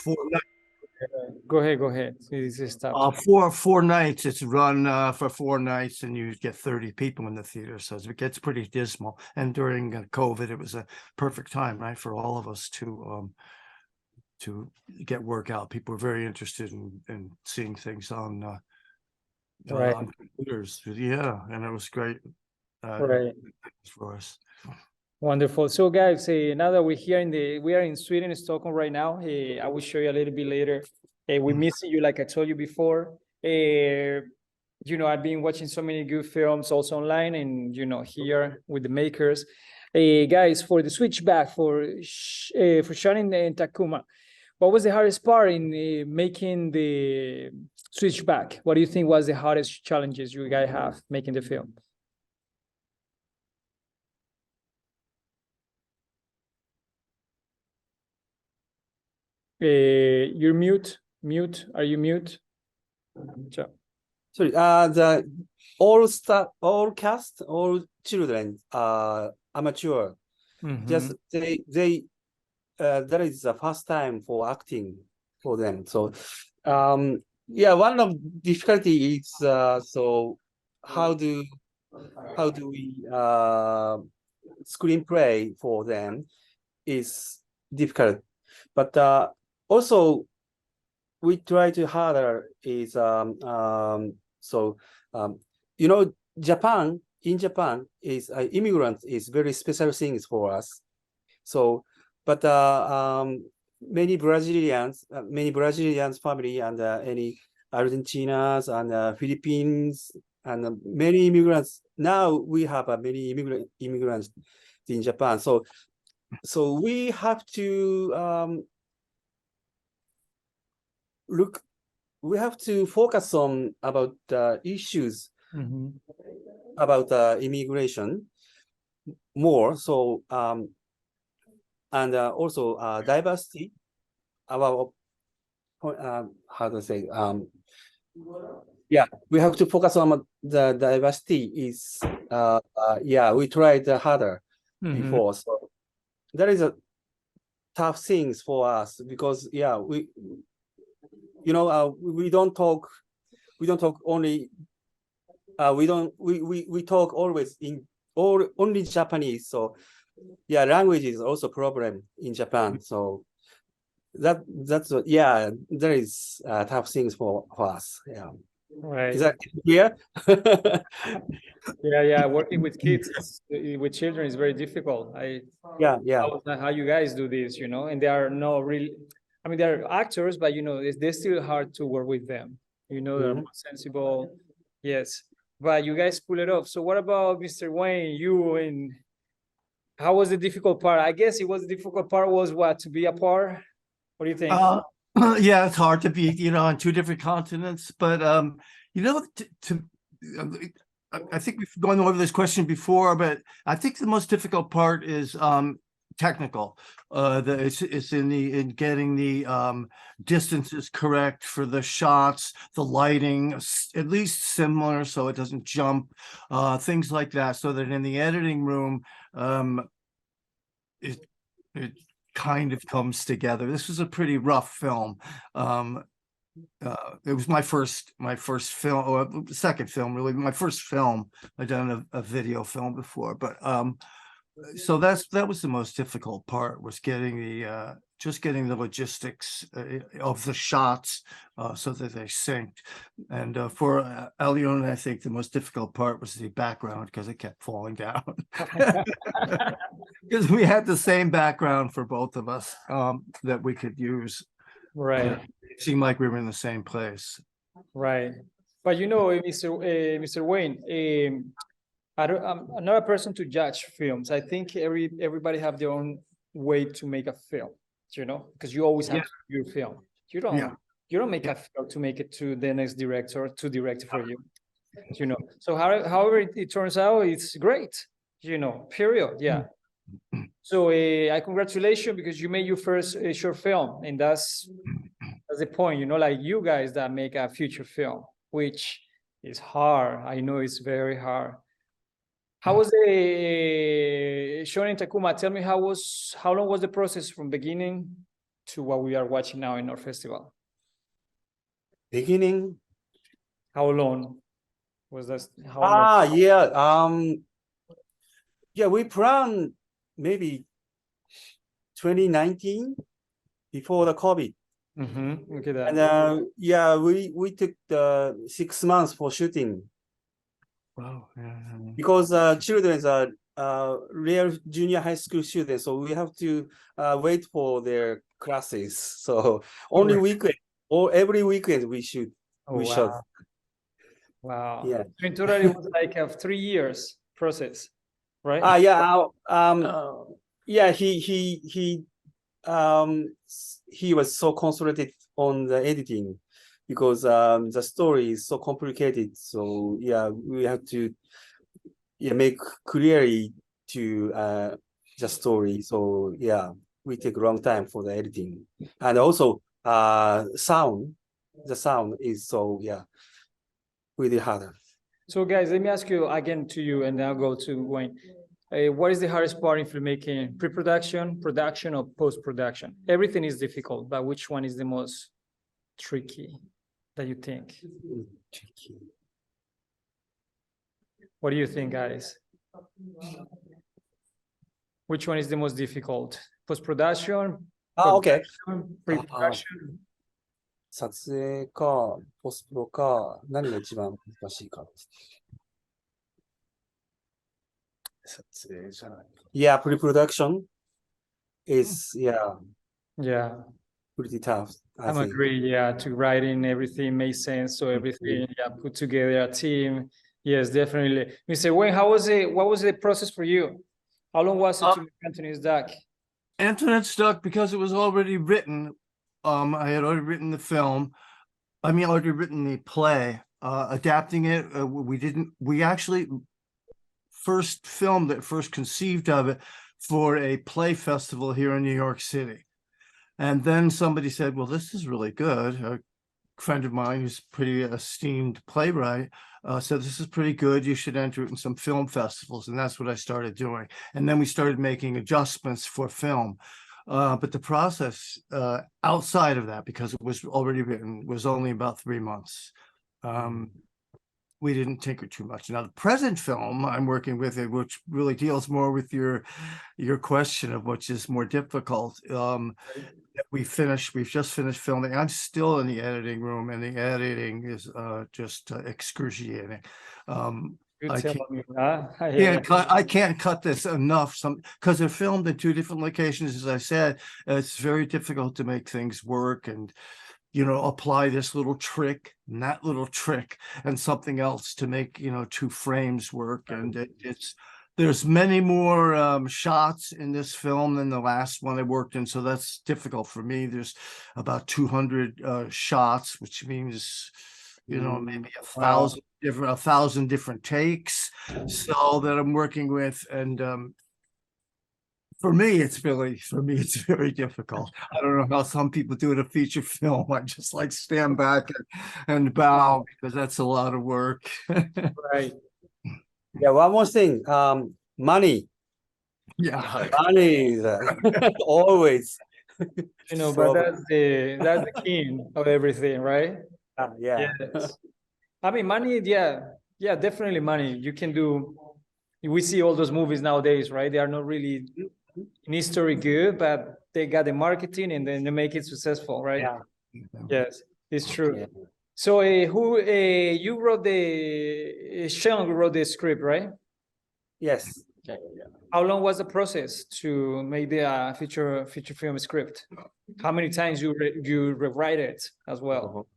Four Go ahead. This is four nights. It's run for 4 nights, and you get 30 people in the theater, so it gets pretty dismal. And during COVID, it was a perfect time, right, for all of us to get work out. People were very interested in seeing things on computers. Yeah, and it was great for us. Wonderful. So guys, now that we are in Sweden, Stockholm right now. I will show you a little bit later. We're missing you, like I told you before. I've been watching so many good films also online, and here with the makers. Guys, for the Switchback, for shooting in Takuma, what was the hardest part in making the Switchback? What do you think was the hardest challenges you guys have making the film? You're mute. Are you mute? Sorry. The all cast, all children are amateur. Just they that is the first time for acting for them. So yeah, one of difficulty is so how do we screenplay for them is difficult, but also we try to harder is Japan is immigrant is very special things for us. So but many Brazilians family and any Argentinians and Philippines and many immigrants. Now we have many immigrants in Japan. So we have to we have to focus on about issues about immigration more. So and also diversity. About how to say yeah, we have to focus on the diversity. Is yeah, we tried harder before, so there is a tough things for us because yeah, we don't talk only we talk always in only Japanese. So yeah, language is also a problem in Japan. So that's what, yeah, there is tough things for us. Yeah. Right. Is that clear? Yeah. Working with kids, with children is very difficult. Yeah. How you guys do this, and they are no really. I mean, they're actors, but they're still hard to work with them. They're more sensible. Yes, but you guys pull it off. So what about Mr. Wayne? You and how was the difficult part? I guess the difficult part was what, to be apart. What do you think? Yeah, it's hard to be, on 2 different continents, but I think we've gone over this question before, but I think the most difficult part is technical. It's in getting the distances correct for the shots, the lighting, at least similar so it doesn't jump, things like that, so that in the editing room, it kind of comes together. This was a pretty rough film. It was my first film, or second film, really. My first film. I'd done a video film before, but so that was the most difficult part, was getting the logistics of the shots so that they synced. And for Allione, I think the most difficult part was the background, because it kept falling down. Because we had the same background for both of us that we could use. Right. It seemed like we were in the same place. Right. But Mr. Wayne, I'm not a person to judge films. I think everybody have their own way to make a film, because you always have to do your film. You don't make a film to make it to the next director to direct for you. So however it turns out, it's great. Period. Yeah. So I congratulate you, because you made your first short film, and that's That's the point, you know, like you guys that make a feature film, which is hard. I know it's very hard. How was the Shonen Takuma? Tell me how long was the process from beginning to what we are watching now in our festival? Beginning. How long was that? How long? Yeah. Yeah, we planned maybe 2019 before the COVID. Okay, that. And yeah, we took the 6 months for shooting Wow. Yeah. because children are real junior high school students, so we have to wait for their classes. So only weekend or every weekend we shoot. Oh, we wow. shot. Wow. Yeah. So in total, it was like a 3 years process, right? Yeah. Oh. Yeah. He was so concentrated on the editing because the story is so complicated. So yeah, we have to make clearly to the story. So yeah, we take a long time for the editing, and also sound. The sound is so really hard. So guys, let me ask you again to you, and then I'll go to Wayne. What is the hardest part in filmmaking? Pre-production, production, or post-production? Everything is difficult, but which one is the most tricky that you think? Tricky. What do you think, guys? Which one is the most difficult? Post-production? Okay. Pre-production? 撮影か、ポスプロか、何が一番難しいか。撮影じゃない。Yeah, pre-production is, Yeah, pretty tough. I I'm think. agree. Yeah, to writing everything makes sense. So everything, put together a team. Yes, definitely. Mr. Wayne, how was it? What was the process for you? How long was it to make Anthony's Duck? Antoinette stuck because it was already written. I had already written the film. I mean, already written the play. Adapting it, we actually first filmed it, first conceived of it for a play festival here in New York City. And then somebody said, well, this is really good. A friend of mine who's a pretty esteemed playwright said, this is pretty good. You should enter it in some film festivals. And that's what I started doing. And then we started making adjustments for film. But the process outside of that, because it was already written, was only about 3 months. We didn't tinker too much. Now, the present film I'm working with, which really deals more with your question of which is more difficult. We've just finished filming. I'm still in the editing room, and the editing is just excruciating. I can't cut this enough. Because they're filmed in 2 different locations, as I said. It's very difficult to make things work and apply this little trick and that little trick and something else to make 2 frames work. And there's many more shots in this film than the last one I worked in, so that's difficult for me. There's about 200 shots, which means maybe 1,000 different takes so that I'm working with. And for me, it's very difficult. I don't know how some people do in a feature film. I just like stand back and bow because that's a lot of work. Right. Yeah, one more thing. Money. Yeah. Money is always. But that's the king of everything, right? Yeah. Yes. I mean, money, yeah, definitely money. You can do. We see all those movies nowadays, right? They are not really in history good, but they got the marketing and then they make it successful, right? Yeah. Yes, it's true. Yeah. So you wrote Sean wrote the script, right? Yes. How long was the process to make the feature film script? How many times you rewrite it as well?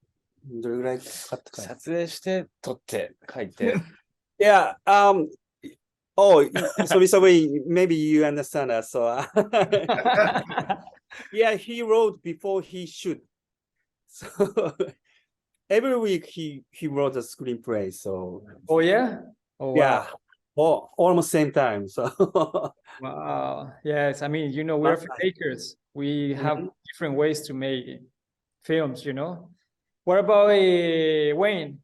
どれぐらいかかったかな。撮影して撮って書いて Yeah. Sorry. Maybe you understand that. So, yeah, he wrote before he shoot. So every week he wrote a screenplay. So. Oh yeah. Oh wow. Yeah. Almost same time. So. Wow. Yes. I mean, we're filmmakers. We have different ways to make films, you know. What about Wayne?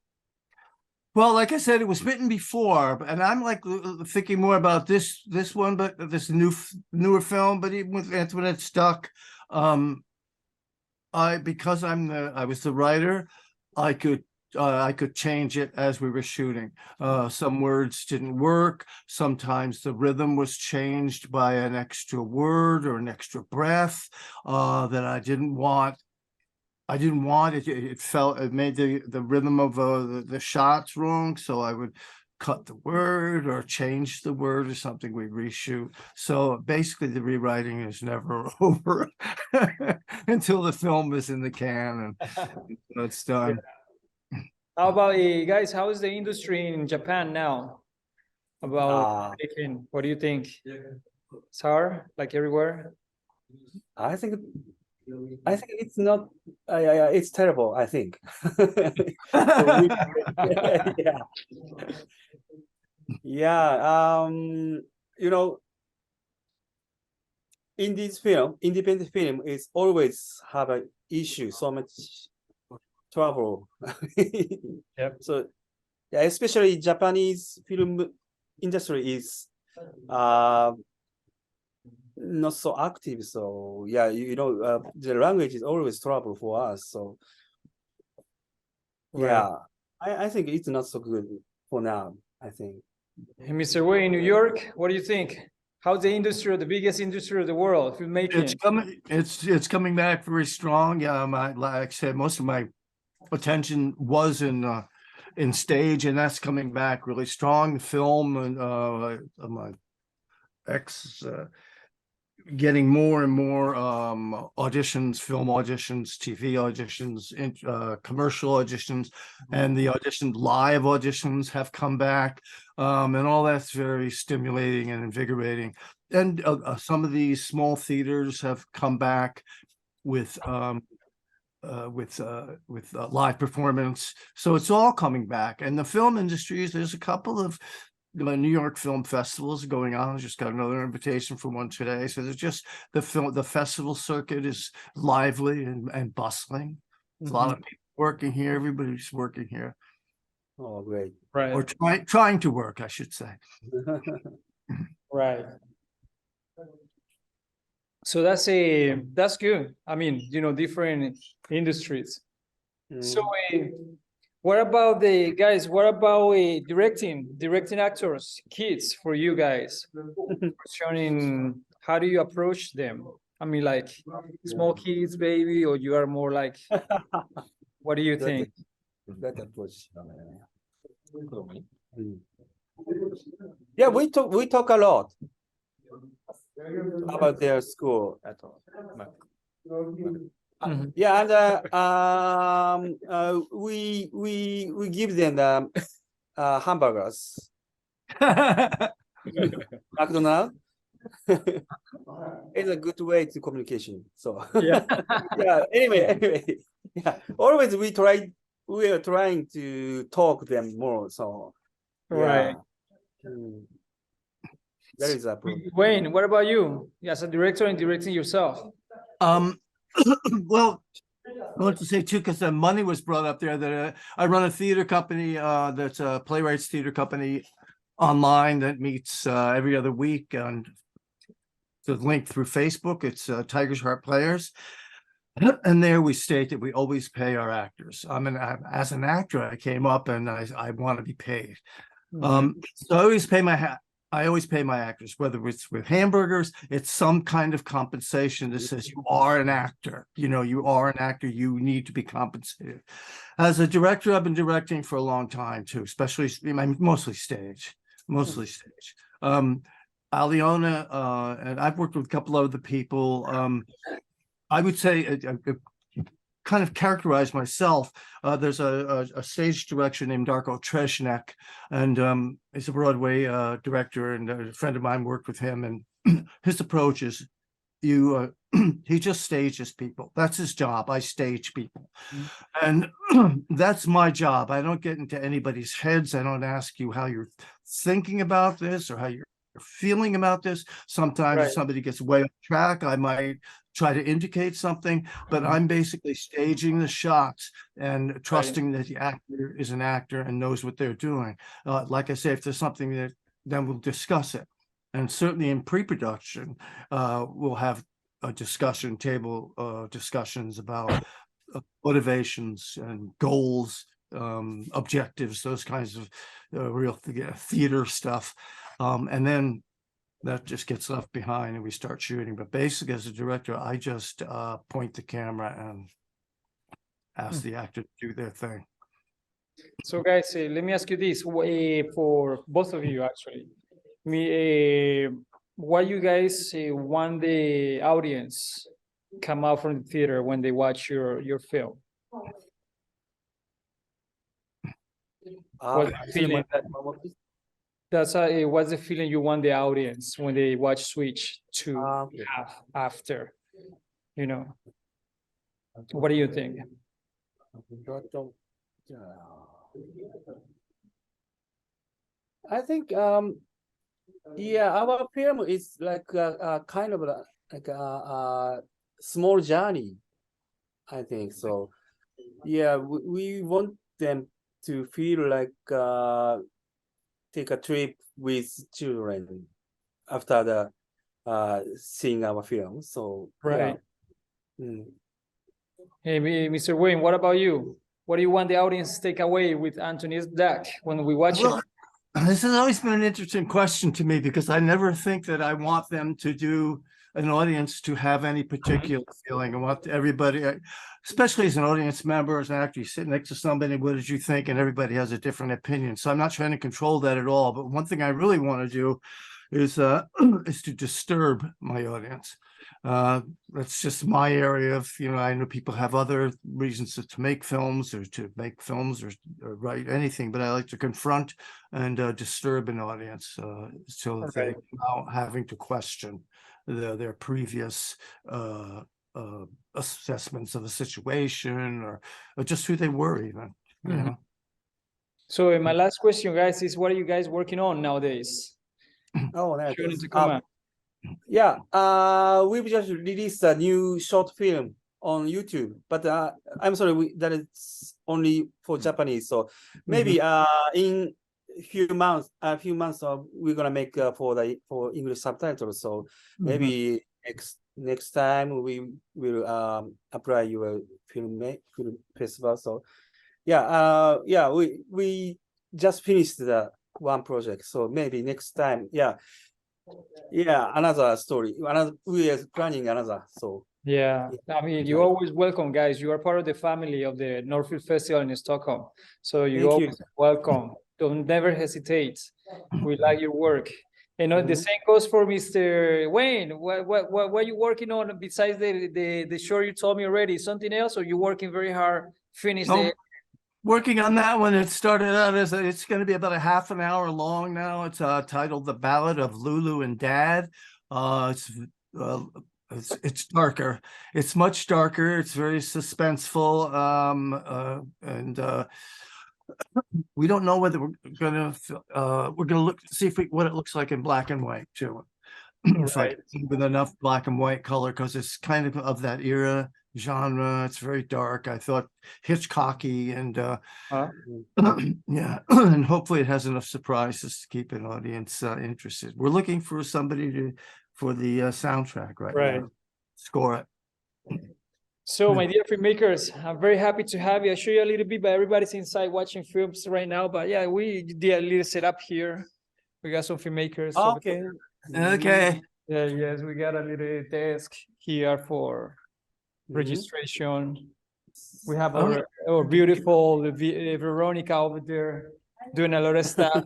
Well, like I said, it was written before, and I'm like thinking more about this one, but this newer film. But even with Antoinette stuck, because I was the writer, I could change it as we were shooting. Some words didn't work. Sometimes the rhythm was changed by an extra word or an extra breath that I didn't want. It. It made the rhythm of the shots wrong. So I would cut the word or change the word or something. We reshoot. So basically the rewriting is never over until the film is in the can and it's done. How about guys? How is the industry in Japan now? About making, what do you think? It's hard, like everywhere. I think it's not. It's terrible. I think. Yeah. Yeah. You know, in this film, independent film is always have an issue. So much trouble. Yep. So, yeah, especially Japanese film industry is not so active. So yeah, you know, the language is always trouble for us. So yeah, I think it's not so good for now, I think. Hey, Mr. Wayne, in New York, what do you think? How's the industry, the biggest industry of the world, filmmaking? It's coming back very strong. Like I said, most of my attention was in stage, and that's coming back really strong. The film and my ex getting more and more auditions, film auditions, TV auditions, commercial auditions, and the live auditions have come back, and all that's very stimulating and invigorating. And some of these small theaters have come back with live performance. So it's all coming back. And the film industries, there's a couple of New York film festivals going on. I just got another invitation for one today. So there's just the festival circuit is lively and bustling. There's a lot of people working here. Everybody's working here. Oh, great. Right. Or trying to work, I should say. Right. So that's good. I mean, you know, different industries. So what about the guys? What about directing actors, kids for you guys? Showing, how do you approach them? I mean, like small kids, baby, or you are more like, what do you think? That approach. Yeah, we talk a lot about their school. Yeah, and we give them hamburgers. McDonald's. It's a good way to communication. So Yeah. yeah. Anyway, yeah. Always we are trying to talk them more. So Right. That is a problem. Wayne, what about you? As a director and directing yourself? Well, I want to say too, because the money was brought up there, that I run a theater company that's a playwrights theater company online that meets every other week, and the link through Facebook. It's Tiger's Heart Players, and there we state that we always pay our actors. As an actor, I came up and I want to be paid. So I always pay my actors, whether it's with hamburgers, it's some kind of compensation that says you are an actor. You know, you are an actor, you need to be compensated. As a director, I've been directing for a long time too, especially mostly stage. Aliona, and I've worked with a couple of other people. I would say kind of characterize myself. There's a stage director named Darko Treshnek, and he's a Broadway director, and a friend of mine worked with him, and his approach is he just stages people. That's his job. I stage people. And that's my job. I don't get into anybody's heads. I don't ask you how you're thinking about this or how you're feeling about this. Sometimes Right. if somebody gets way off track, I might try to indicate something, but I'm basically staging the shots and trusting that the actor is an actor and knows what they're doing. Like I say, if there's something that, then we'll discuss it. And certainly in pre-production, we'll have a discussion table, discussions about motivations and goals, objectives, those kinds of real theater stuff. And then that just gets left behind and we start shooting. But basically, as a director, I just point the camera and ask the actor to do their thing. So guys, let me ask you this, for both of you actually. What you guys want the audience come out from the theater when they watch your film? What's the feeling that's what's the feeling you want the audience when they watch Switch to have after? You know, what do you think? I think yeah, our film is like a kind of like a small journey, I think so. Yeah, we want them to feel like take a trip with children after the seeing our film. So Right. Yeah. Hey, Mr. Wayne, what about you? What do you want the audience to take away with Anthony's Duck when we watch it? This has always been an interesting question to me because I never think that I want them to do an audience to have any particular feeling. I want everybody, especially as an audience member, as an actor, you sit next to somebody, what did you think? And everybody has a different opinion. So I'm not trying to control that at all. But one thing I really want to do is to disturb my audience. That's just my area of, I know people have other reasons to make films or or write anything, but I like to confront and disturb an audience so that they come out having to question their previous assessments of a situation or just who they were even, you know. So my last question, guys, is what are you guys working on nowadays? Oh, Sure, Takuma. yeah, we've just released a new short film on YouTube, but I'm sorry, that is only for Japanese. So maybe in a few months, we're gonna make for English subtitles. So maybe next time we will apply your film festival. So yeah, yeah, we just finished the one project. So maybe next time, yeah, another story. We are planning another. So yeah, I mean, you're always welcome, guys. You are part of the family of the Northfield Festival in Stockholm. So you're always welcome. Don't never hesitate. We like your work. And the same goes for Mr. Wayne. What are you working on besides the short you told me already? Something else, or you working very hard? Finish the. Working on that one. It started out as it's going to be about a half an hour long now. It's titled "The Ballad of Lulu and Dad." It's darker. It's much darker. It's very suspenseful. And we don't know whether we're gonna see what it looks like in black and white too. It's like with enough black and white color because it's kind of that era genre. It's very dark. I thought Hitchcocky and yeah, and hopefully it has enough surprises to keep an audience interested. We're looking for somebody for the soundtrack right now. Score it. So my dear filmmakers, I'm very happy to have you. I'll show you a little bit, but everybody's inside watching films right now. But yeah, we did a little setup here. We got some filmmakers. Okay. Okay. Yeah, yes, we got a little desk here for registration. We have our beautiful Veronica over there doing a lot of stuff.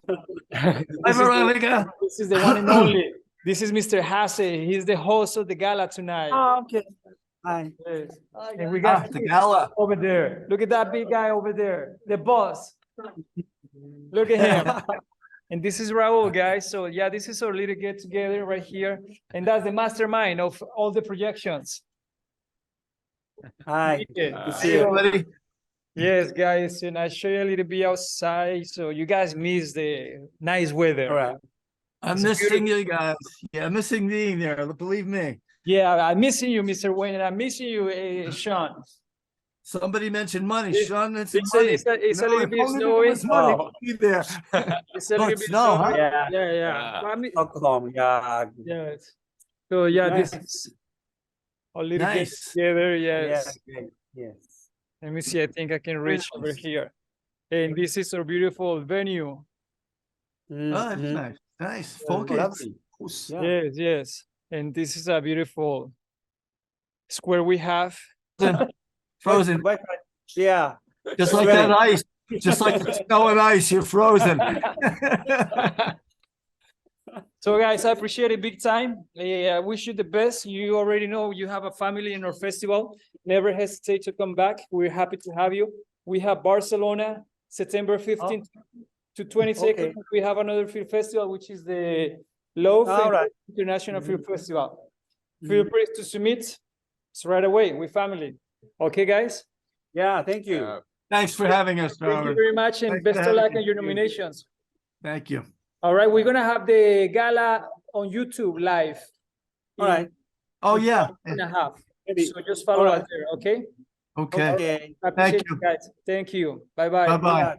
Hi, Veronica. This is the one and only. This is Mr. Hase. He's the host of the gala tonight. Oh, okay. Hi. Yes. And we got the gala over there. Look at that big guy over there, the boss. Look at him. And this is Raul, guys. So yeah, this is our little get together right here. And that's the mastermind of all the projections. Hi. See you, buddy. Yes, guys. And I show you a little bit outside. So you guys miss the nice weather. All right. I'm It's missing you guys. Yeah, missing being there. Believe me. Yeah, I'm missing you, Mr. Wayne, and I'm missing you, Sean. Somebody mentioned money. It's- Sean mentioned It's money. it's a No, little if bit only there snowy. was money, Oh. be there. It's a Oh, little it's bit snow, huh? snowy. Yeah. Yeah, yeah. Yeah. But I mean, Stockholm, yeah. yes. So yeah, Nice. this is a little get Nice. together. Yeah, Yes. great. Yes. Let me see. I think I can reach over nice. here. And this is a beautiful venue. Mm, Oh, that's mhm. nice. Nice. Oh, Focus. lovely. Yeah. Yes, yes. And this is a beautiful square we have. Frozen. Wi-Fi. Yeah. Just like Ready. that ice. Just like the snow and ice, you're frozen. So guys, I appreciate it big time. I wish you the best. You already know you have a family in our festival. Never hesitate to come back. We're happy to have you. We have Barcelona, September 15th to 22nd. Okay. We have another film festival, which is the Low All right. International Film Mhm. Festival. Feel free to submit. It's right away. We family. Okay, guys. Yeah, thank you. Yeah. Thanks for having us, Thank you Darwin. very much, and Thanks best for of having luck me. on your nominations. Thank you. All right, we're gonna have the gala on YouTube live. All right. Oh, yeah. And a half. Maybe. So just follow All us right. there, okay? Okay. Okay. I appreciate you. you guys. Thank you. Bye-bye. Bye-bye. Yeah.